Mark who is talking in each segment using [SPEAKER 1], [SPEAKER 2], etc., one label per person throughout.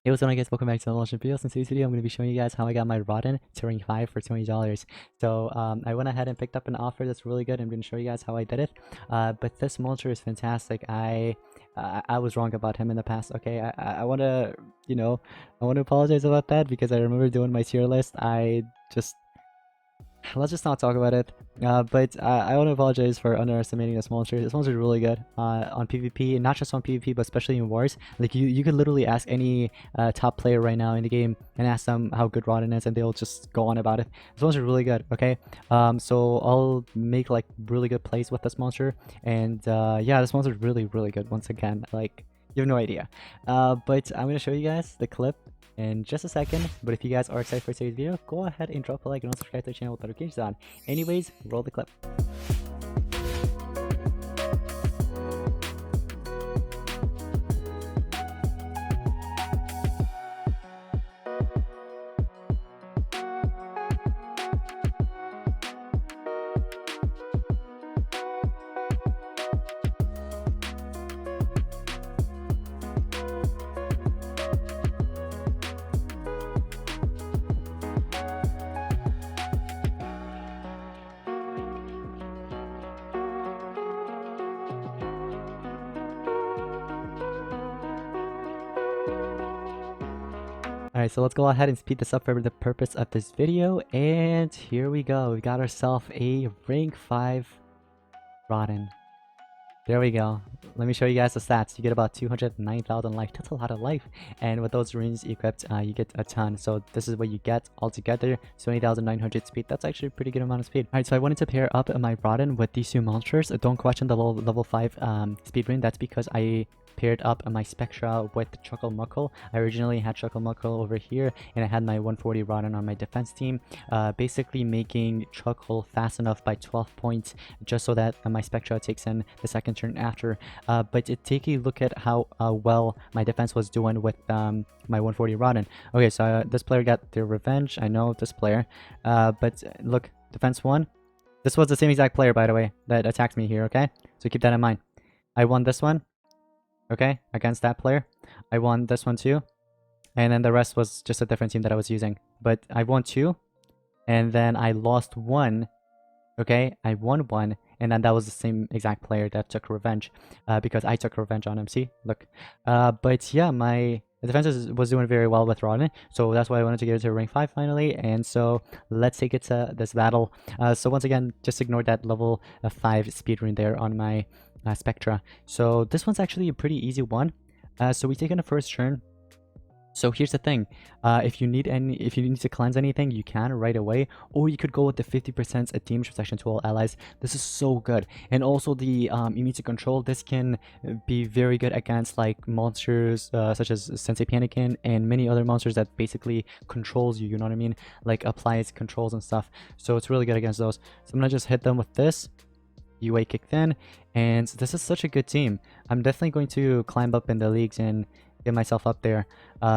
[SPEAKER 1] Hey, what's going on, guys? Welcome back to the Launching Videos. In today's video, I'm going to be showing you guys how I got my Rodden to rank 5 for $20. So, I went ahead and picked up an offer that's really good. I'm going to show you guys how I did it. But this monster is fantastic. I was wrong about him in the past. Okay, I want to, I want to apologize about that because I remember doing my tier list. Let's just not talk about it. But I want to apologize for underestimating this monster. This monster is really good on PvP, and not just on PvP, but especially in wars. Like you could literally ask any top player right now in the game and ask them how good Rodden is, and they'll just go on about it. This monster is really good. Okay, so I'll make like really good plays with this monster, and yeah, this monster is really good. Once again, like you have no idea. But I'm gonna show you guys the clip in just a second. But if you guys are excited for today's video, go ahead and drop a like and also subscribe to the channel with notifications on. Anyways, roll the clip. Alright, so let's go ahead and speed this up for the purpose of this video, and here we go. We got ourselves a rank 5 Rodden. There we go. Let me show you guys the stats. You get about 209,000 life. That's a lot of life. And with those runes equipped, you get a ton. So this is what you get altogether. 20,900 speed. That's actually a pretty good amount of speed. Alright, so I wanted to pair up my Rodden with these two monsters. Don't question the level 5 speed rune. That's because I paired up my Spectra with Chuckle Muckle. I originally had Chuckle Muckle over here, and I had my 140 Rodden on my defense team, basically making Chuckle fast enough by 12 points just so that my Spectra takes in the second turn after. But take a look at how well my defense was doing with my 140 Rodden. Okay, so this player got their revenge. I know this player, but look, defense 1. This was the same exact player, by the way, that attacked me here, okay? So keep that in mind. I won this one, okay, against that player. I won this one too, and then the rest was just a different team that I was using. But I won 2, and then I lost 1. Okay, I won 1, and then that was the same exact player that took revenge, because I took revenge on him. See, look. But yeah, my defense was doing very well with Rodden, so that's why I wanted to get it to rank 5 finally. And so let's take it to this battle. So once again, just ignore that level 5 speed rune there on my Spectra. So this one's actually a pretty easy one. So we take in the first turn. So here's the thing, if you need to cleanse anything, you can right away, or you could go with the 50% damage protection to all allies. This is so good. And also the immunity control, this can be very good against like monsters such as Sensei Panikin and many other monsters that basically controls you, you know what I mean? Like applies controls and stuff. So it's really good against those. So I'm gonna just hit them with this. UA kicked in, and this is such a good team. I'm definitely going to climb up in the leagues and get myself up there.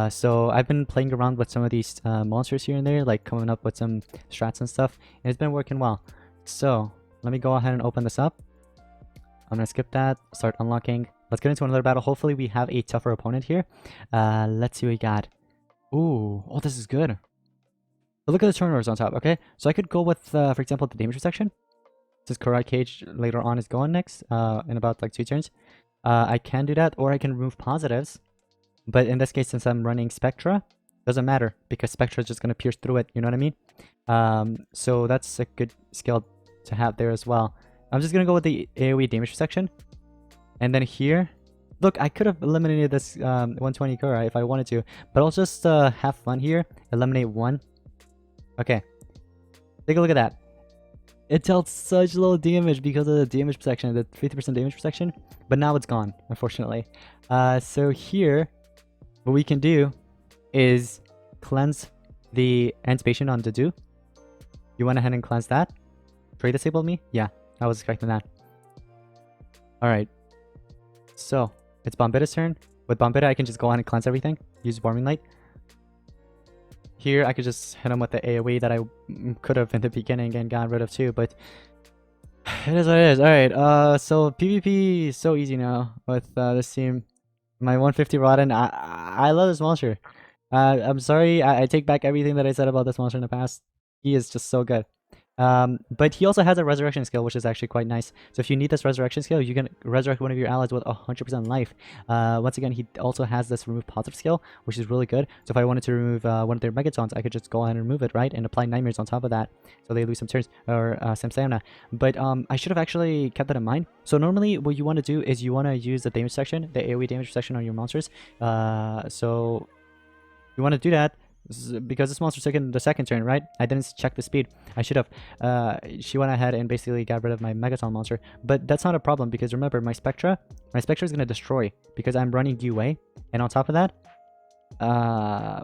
[SPEAKER 1] So I've been playing around with some of these monsters here and there, like coming up with some strats and stuff, and it's been working well. So let me go ahead and open this up. I'm gonna skip that, start unlocking. Let's get into another battle. Hopefully we have a tougher opponent here. Let's see what we got. Ooh, oh, this is good. But look at the turnovers on top. Okay, so I could go with for example the damage section. Since Karate Cage later on is going next in about like 2 turns, I can do that, or I can remove positives. But in this case, since I'm running Spectra, doesn't matter because Spectra is just going to pierce through it, you know what I mean? So that's a good skill to have there as well. I'm just going to go with the AoE damage section. And then here, look, I could have eliminated this 120 Kura if I wanted to, but I'll just have fun here, eliminate 1. Okay, take a look at that. It dealt such low damage because of the damage protection, the 50% damage protection, but now it's gone, unfortunately. So here, what we can do is cleanse the End Patient on Dedu. You went ahead and cleanse that. Trade disabled me? Yeah, I was expecting that. Alright. So, it's Bombitta's turn. With Bombitta, I can just go ahead and cleanse everything. Use Warming Light. Here, I could just hit him with the AoE that I could have in the beginning and gotten rid of too, but it is what it is. Alright, so PvP is so easy now with this team. My 150 Rotten. I love this monster. I'm sorry. I take back everything that I said about this monster in the past. He is just so good. But he also has a resurrection skill, which is actually quite nice. So if you need this resurrection skill, you can resurrect one of your allies with 100% life. Once again, he also has this remove positive skill, which is really good. So if I wanted to remove one of their megatons, I could just go ahead and remove it, right? And apply nightmares on top of that, so they lose some turns or some stamina. But I should have actually kept that in mind. So normally, what you want to do is you want to use the damage section, the AoE damage section on your monsters. So you want to do that. Because this monster took in the second turn, right? I didn't check the speed. I should have. She went ahead and basically got rid of my Megaton monster. But that's not a problem because remember, my Spectra is going to destroy because I'm running UA. And on top of that,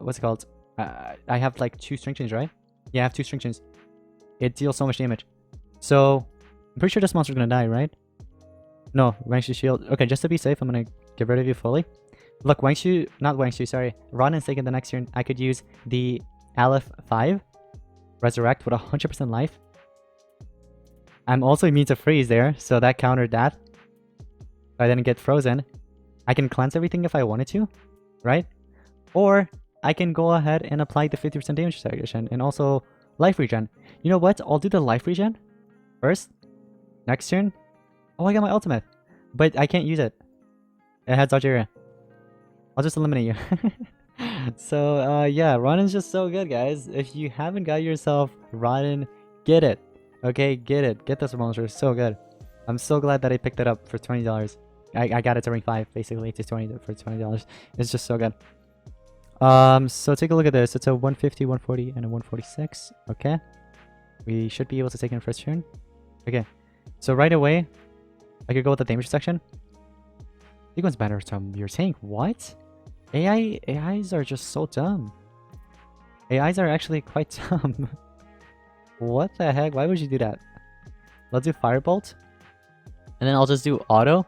[SPEAKER 1] what's it called? I have like 2 string chains, right? Yeah, I have 2 string chains. It deals so much damage. So, I'm pretty sure this monster's going to die, right? No, Wangshu shield. Okay, just to be safe, I'm going to get rid of you fully. Look, Wangshu, not Wangshu, sorry. Ronin's taking the next turn. I could use the Aleph 5, Resurrect with 100% life. I'm also immune to freeze there, so that countered that. I didn't get frozen. I can cleanse everything if I wanted to, right? Or I can go ahead and apply the 50% damage reduction and also life regen. You know what? I'll do the life regen first. Next turn. Oh, I got my ultimate. But I can't use it. It has dodge area. I'll just eliminate you. So, yeah, Ronin's just so good, guys. If you haven't got yourself Ronin, get it. Okay, get it. Get this monster. It's so good. I'm so glad that I picked it up for $20. I got it to rank 5, basically, to for $20. It's just so good. So take a look at this. It's a 150, 140, and a 146. Okay. We should be able to take in first turn. Okay. So right away, I could go with the damage section. Sequence better from your tank. What? AIs are just so dumb. AIs are actually quite dumb. What the heck? Why would you do that? Let's do Firebolt. And then I'll just do Auto.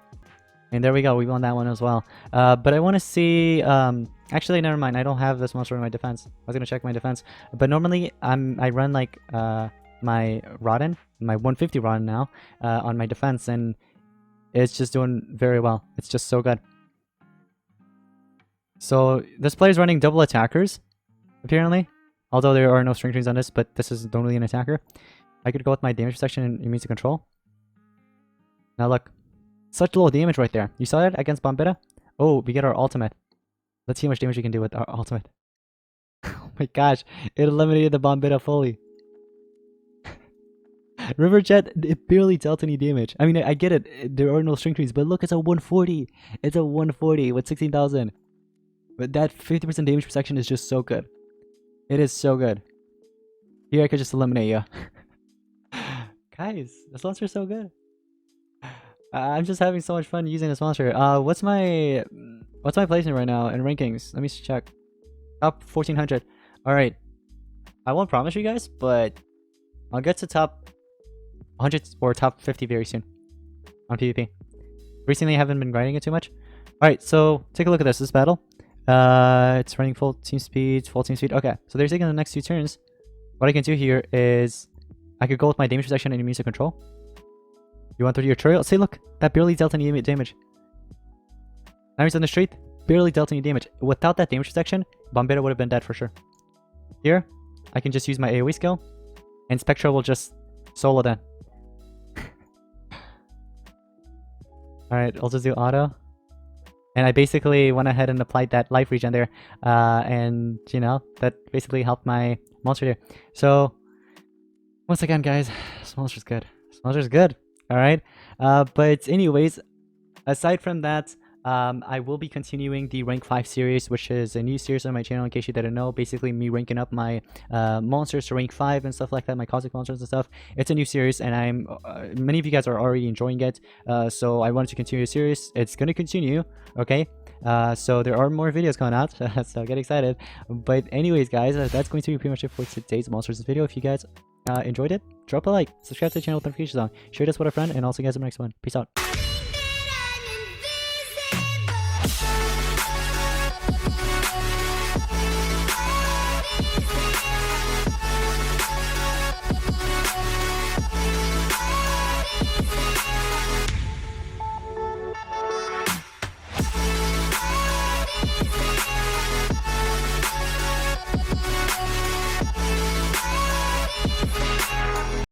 [SPEAKER 1] And there we go. We won that one as well. But I want to see... actually, never mind. I don't have this monster in my defense. I was going to check my defense. But normally, I run like my Rodden, my 150 Rodden now, on my defense. And it's just doing very well. It's just so good. So this player's running double attackers, apparently. Although there are no string chains on this, but this is normally an attacker. I could go with my damage section and immune to control. Now look. Such low damage right there. You saw that against Bombetta? Oh, we get our ultimate. Let's see how much damage we can do with our ultimate. Oh my gosh. It eliminated the Bombetta fully. River Jet, it barely dealt any damage. I mean, I get it. There are no string trees, but look, it's a 140. It's a 140 with 16,000. But that 50% damage protection is just so good. It is so good. Here I could just eliminate you. Guys, this monster is so good. I'm just having so much fun using this monster. What's my placement right now in rankings? Let me check. Top 1400. All right. I won't promise you guys, but I'll get to top 100 or top 50 very soon on PvP. Recently, I haven't been grinding it too much. All right, so take a look at this battle. It's running full team speed, Okay, so they're taking the next 2 turns. What I can do here is I could go with my damage protection and immune to control. You want to do your tutorial? See, look, that barely dealt any damage. Now he's on the street, barely dealt any damage. Without that damage protection, Bombetta would have been dead for sure. Here, I can just use my AoE skill, and Spectra will just solo then. Alright, I'll just do auto. And I basically went ahead and applied that life regen there. And, you know, that basically helped my monster there. So, once again, guys, this monster's good. This monster's good. Alright? But anyways, aside from that, I will be continuing the Rank 5 series, which is a new series on my channel in case you didn't know. Basically, me ranking up my monsters to Rank 5 and stuff like that, my cosmic monsters and stuff. It's a new series, and many of you guys are already enjoying it. So I wanted to continue the series. It's going to continue, okay? So there are more videos coming out, so get excited. But anyways, guys, that's going to be pretty much it for today's monsters video. If you guys enjoyed it, drop a like, subscribe to the channel with notifications on, share this with a friend, and I'll see you guys in the next one. Peace out.